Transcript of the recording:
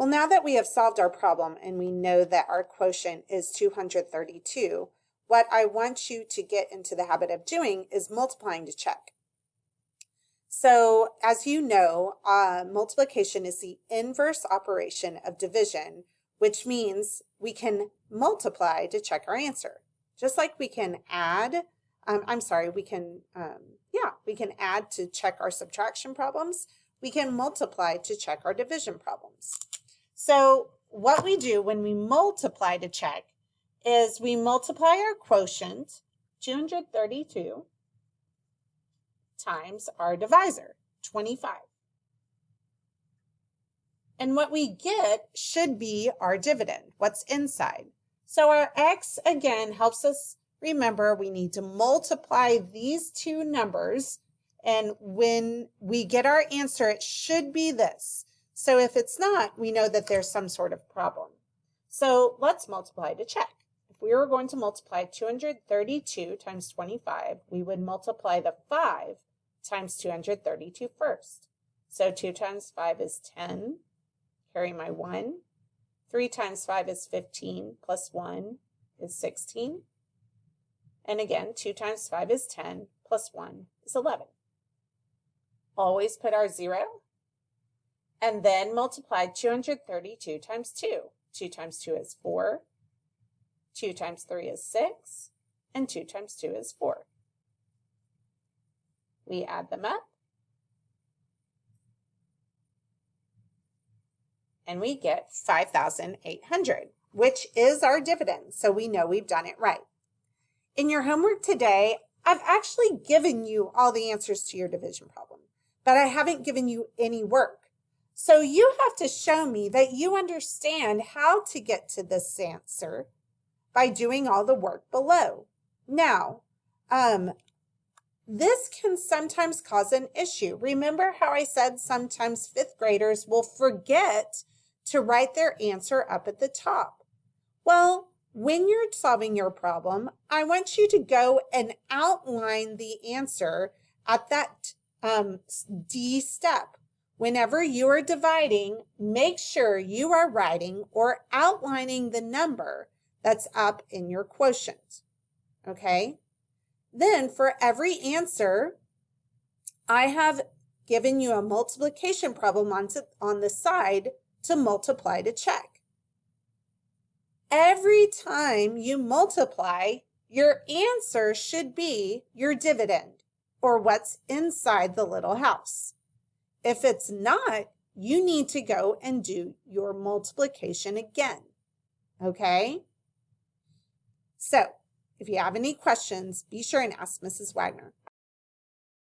Well, now that we have solved our problem and we know that our quotient is 232, what I want you to get into the habit of doing is multiplying to check. So as you know, multiplication is the inverse operation of division, which means we can multiply to check our answer. Just like we can add, we can add to check our subtraction problems. We can multiply to check our division problems. So what we do when we multiply to check is we multiply our quotient, 232, times our divisor, 25. And what we get should be our dividend, what's inside. So our x, again, helps us remember we need to multiply these two numbers. And when we get our answer, it should be this. So if it's not, we know that there's some sort of problem. So let's multiply to check. If we were going to multiply 232 times 25, we would multiply the 5 times 232 first. So 2 times 5 is 10, carry my 1. 3 times 5 is 15, plus 1 is 16. And again, 2 times 5 is 10, plus 1 is 11. Always put our 0, and then multiply 232 times 2. 2 times 2 is 4, 2 times 3 is 6, and 2 times 2 is 4. We add them up, and we get 5,800, which is our dividend, so we know we've done it right. In your homework today, I've actually given you all the answers to your division problem, but I haven't given you any work. So you have to show me that you understand how to get to this answer by doing all the work below. Now, this can sometimes cause an issue. Remember how I said sometimes fifth graders will forget to write their answer up at the top? Well, when you're solving your problem, I want you to go and outline the answer at that D step. Whenever you are dividing, make sure you are writing or outlining the number that's up in your quotient. Okay? Then for every answer, I have given you a multiplication problem on the side to multiply to check. Every time you multiply, your answer should be your dividend or what's inside the little house. If it's not, you need to go and do your multiplication again. Okay? So, if you have any questions, be sure and ask Mrs. Wagner.